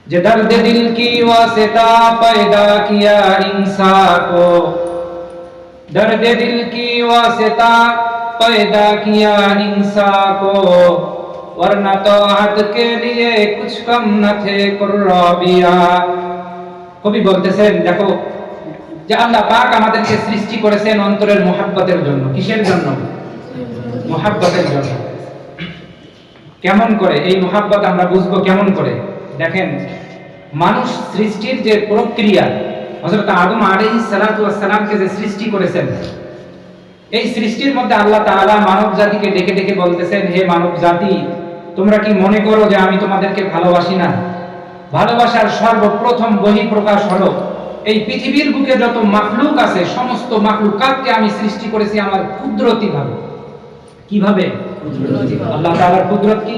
যে দর্দ দিল কি ওয়াসিতা पैदा किया इंसान को दर्द दिल की वास्ता पैदा किया इंसान को वरना तो हद के लिए कुछ कम न थे कुर्राबिया। কবি বলতেছেন দেখো যে আল্লাহ পাক আমাদেরকে সৃষ্টি করেছেন অন্তরের মুহাব্বতের জন্য। কিসের জন্য? মুহাব্বতের জন্য। কেমন করে এই মুহাব্বত আমরা বুঝবো কেমন করে? দেখেন মানুষ সৃষ্টির যে প্রক্রিয়া, হযরত আদম আলাইহিস সালাতু ওয়াস সালামকে যে সৃষ্টি করেছেন, এই সৃষ্টির মধ্যে আল্লাহ তাআলা মানব জাতিকে ডেকে ডেকে বলতেছেন, হে মানব জাতি, তোমরা কি মনে করো যে আমি তোমাদেরকে ভালোবাসি না? ভালোবাসার সর্বপ্রথম বহিঃপ্রকাশ হলো এই পৃথিবীর বুকে যত মাখলুক আছে সমস্ত মাখলুকাতকে আমি সৃষ্টি করেছি আমার কুদরতি ভাবে। কিভাবে? আল্লাহ তাআলার কুদরত কি?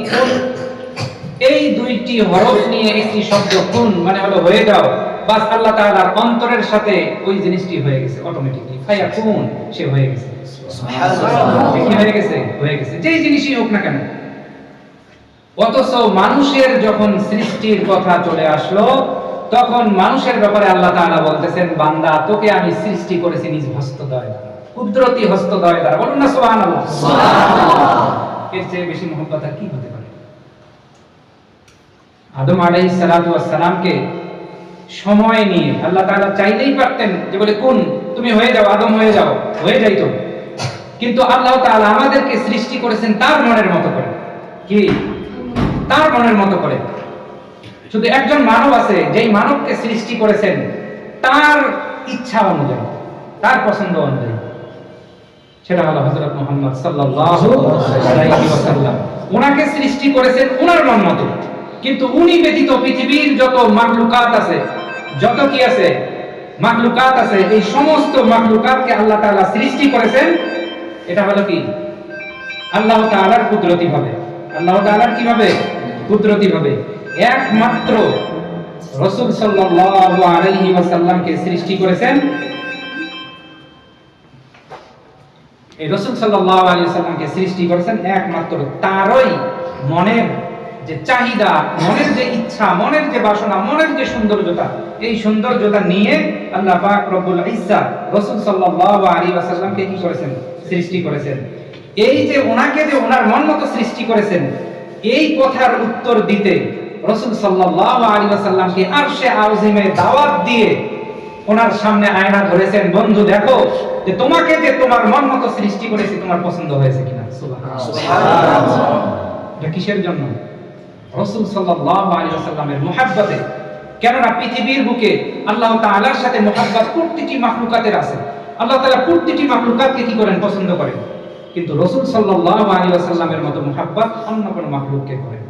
এই দুইটি হরফ নিয়ে একটি শব্দ কুন মানে হলো হয়ে যাও, বাস আল্লাহ তাআলার অন্তরের সাথে ওই জিনিসটি হয়ে গেছে অটোমেটিক্যালি, ফায়াকুন, সে হয়ে গেছে। সুবহানাল্লাহ, কি হয়ে গেছে? হয়ে গেছে, যেই জিনিসই হোক না কেন। অথচ মানুষের যখন সৃষ্টির কথা চলে আসলো তখন মানুষের ব্যাপারে আল্লাহ তাআলা বলতেছেন, বান্দা তোকে আমি সৃষ্টি করেছি নিজ হস্তদ্বয় দ্বারা, কুদরতি হস্তদ্বয় দ্বারা। বলুন না সুবহানাল্লাহ। সুবহানাল্লাহ। এর চেয়ে বেশি মহব্বত আর কি হতে পারে? আদম আলাইহিস সালাতু ওয়াস সালামকে সময় নিয়ে আল্লাহ তাআলা চাইলেই পারতেন যে বলে কোন তুমি হয়ে যাও, আদম হয়ে যাও, হয়ে যাইতো। কিন্তু আল্লাহ তাআলা আমাদেরকে সৃষ্টি করেছেন তার মনের মতো করে। কি? তার মনের মতো করে। শুধু একজন মানব আছে, যেই মানবকে সৃষ্টি করেছেন তার ইচ্ছা অনুযায়ী, তার পছন্দ অনুযায়ী, সেটা হলো হযরত মুহাম্মদ সাল্লাল্লাহু আলাইহি ওয়াসাল্লাম। ওনাকে সৃষ্টি করেছেন ওনার মন মতো। কিন্তু উনি ব্যতীত পৃথিবীর যত মাখলুকাত আছে, যত কি আছে মাখলুকাত আছে, এই সমস্ত মাখলুকাতকে আল্লাহ তাআলা সৃষ্টি করেছেন এটা হলো কি? আল্লাহ তাআলার কুদরতি ভাবে। আল্লাহ তাআলার কিভাবে? কুদরতি ভাবে। একমাত্র রাসূল সাল্লাল্লাহু আলাইহি ওয়াসাল্লামকে সৃষ্টি করেছেন, এই রাসূল সাল্লাল্লাহু আলাইহি ওয়াসাল্লামকে সৃষ্টি করেছেন একমাত্র তারই মনের যে চাহিদা, মনের যে ইচ্ছা, মনের যে বাসনা, মনের যে সৌন্দর্যতা, এই সৌন্দর্যতা নিয়ে আল্লাহ পাক রব্বুল ইজ্জাত রাসূল সাল্লাল্লাহু আলাইহি ওয়াসাল্লামকে কি করেছেন? সৃষ্টি করেছেন। এই যে ওনাকে যে ওনার মন মতো সৃষ্টি করেছেন, এই কথার উত্তর দিতে রাসূল সাল্লাল্লাহু আলাইহি ওয়াসাল্লামকে আরশে আযিমে দাওয়াত দিয়ে ওনার সামনে আয়না ধরেছেন, বন্ধু দেখো যে তোমাকে যে তোমার মন মতো সৃষ্টি করেছি তোমার পছন্দ হয়েছে কিনা। সুবহানাল্লাহ। এটা কিসের জন্য? রাসূল সাল্লাল্লাহু আলাইহি ওয়াসাল্লামের মুহাব্বতে। কেননা পৃথিবীর বুকে আল্লাহ তাআলার সাথে মুহাব্বত প্রতিটি মাখলুকাতের আছে। আল্লাহ তাআলা প্রতিটি মাখলুকাতকে কি করেন? পছন্দ করেন। কিন্তু রাসূল সাল্লাল্লাহু আলাইহি ওয়াসাল্লামের মতো মুহাব্বত অন্য কোনো মাখলুককে করেন।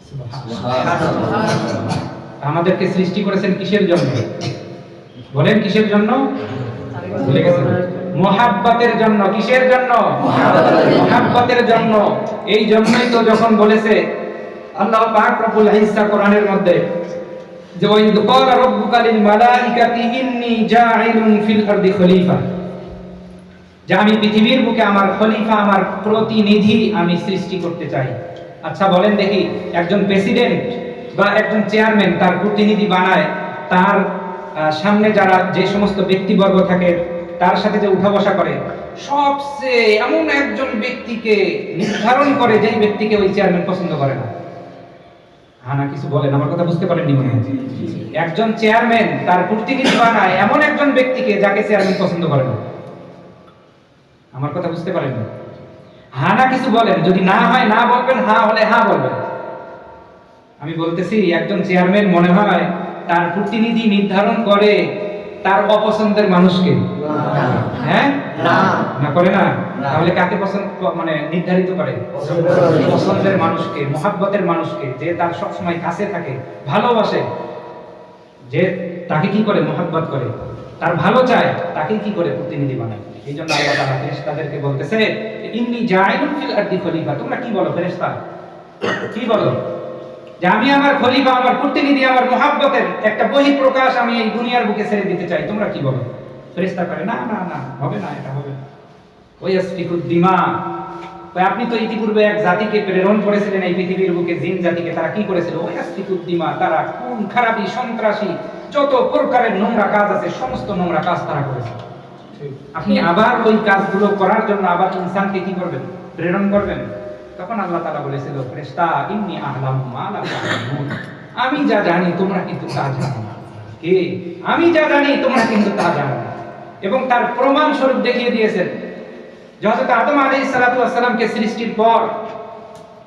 সুবহানাল্লাহ। আমাদেরকে সৃষ্টি করেছেন কিসের জন্য? বলেন কিসের জন্য? ভুলে গেছেন? মুহাব্বতের জন্য। কিসের জন্য? মুহাব্বতের জন্য। এই জন্যই তো যখন বলেছে আল্লাহ পাক রব্বুল ইজ্জাত কোরআনের মধ্যে যে ওয়াইদ ক্বালা রাব্বুকা লিল মালাইকাতি ইন্নী জাঈলুন ফিল আরদি খলিফা, যে আমি পৃথিবীর বুকে আমার খলিফা, আমার প্রতিনিধি আমি সৃষ্টি করতে চাই। আচ্ছা বলেন দেখি, একজন প্রেসিডেন্ট বা একজন চেয়ারম্যান তার প্রতিনিধি বানায়, তার সামনে যারা যে সমস্ত ব্যক্তিবর্গ থাকে তার সাথে যে উঠা বসা করে, সবচেয়ে এমন একজন ব্যক্তিকে নির্ধারণ করে যেই ব্যক্তিকে ওই চেয়ারম্যান পছন্দ করে না। হ্যাঁ না কিছু বলেন, আমার কথা বুঝতে পারেননি মনে হয়। একজন চেয়ারম্যান তার প্রতিনিধি বানায় এমন একজন ব্যক্তিকে যাকে চেয়ারম্যান পছন্দ করে না। আমার কথা বুঝতে পারেননি? হ্যাঁ না কিছু বলেন, যদি না হয় না বলবেন, হ্যাঁ হলে হ্যাঁ বলবেন। আমি বলতেছি একজন চেয়ারম্যান মনে হয় তার প্রতিনিধি নির্ধারণ করে তার অপছন্দের মানুষকে। হ্যাঁ না করে না? তাহলে কাকে পছন্দ মানে নির্ধারিত করে? পছন্দের মানুষকে, মুহাব্বতের মানুষকে, যে তার সব সময় কাছে থাকে, ভালোবাসে, যে তাকে কি করে? মুহাব্বত করে, তার ভালো চায়, তাকে কি করে? প্রতিনিধি বানায়। এই জন্য আল্লাহ তাআলা ফেরেশতাদেরকে বলতেছে ইন্নী জাঈলুন ফিল আরদি খলিফা। তোমরা কি বলো ফেরেশতা? কি বলো? যে আমি আমার খলিফা, আমার প্রতিনিধি, আমার মুহাব্বতের একটা বহিঃপ্রকাশ আমি এই দুনিয়ার বুকে ছেড়ে দিতে চাই। তোমরা কি বলো? ফেরেশতা করে না না না, হবে না, এটা হবে না। ওয়াসফিকুদ দিমা, আপনি তো ইতিপূর্বে এক জাতিকে প্রেরণ করেছিলেন এই পৃথিবীর বুকে, জিন জাতিকে। তারা কি করেছিল? ওয়াসফিকুদ্দিমা, তারা খুন খারাপি, সন্ত্রাসী, যত প্রকারের নোংরা কাজ আছে সমস্ত নোংরা কাজ তারা করেছে। আপনি আবার ওই কাজগুলো করার জন্য আবার ইনসানকে কি করবেন? প্রেরণ করবেন। তখন আল্লাহ তাআলা বলেছিল, ফেরেশতা ইন্নী আ'লামু মা লা তা'লামুন, আমি যা জানি তোমরা কিন্তু তা জানো না। কে? আমি যা জানি তোমরা কিন্তু তা জানো না। এবং তার প্রমাণ স্বরূপ দেখিয়ে দিয়েছেন যে হযরত আদম আলাইহিস সালাতু ওয়াস সালামকে সৃষ্টির পর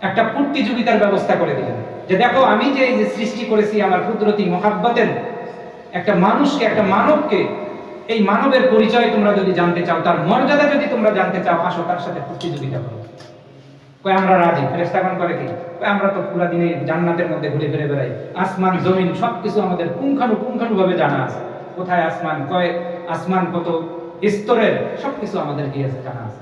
একটা প্রতিযোগিতার ব্যবস্থা করে দিলেন, যে দেখো আমি যে এই যে সৃষ্টি করেছি আমার কুদরতি মুহাব্বতের একটা মানুষকে, একটা মানবকে, এই মানবের পরিচয় তোমরা যদি জানতে চাও, তার মর্যাদা যদি তোমরা জানতে চাও, আসো তার সাথে প্রতিযোগিতা করো। কই আমরা রাজি। ফেরেশতাগণ করে কি? কই আমরা তো পুরো দিনে জান্নাতের মধ্যে ঘুরে ফিরে বেড়াই, আসমান জমিন সবকিছু আমাদের পুঙ্খানুপুঙ্খানু ভাবে জানা আছে। কোথায় আসমান, কয় আসমান কত স্তরের, সবকিছু আমাদের কি আছে? জানা আছে।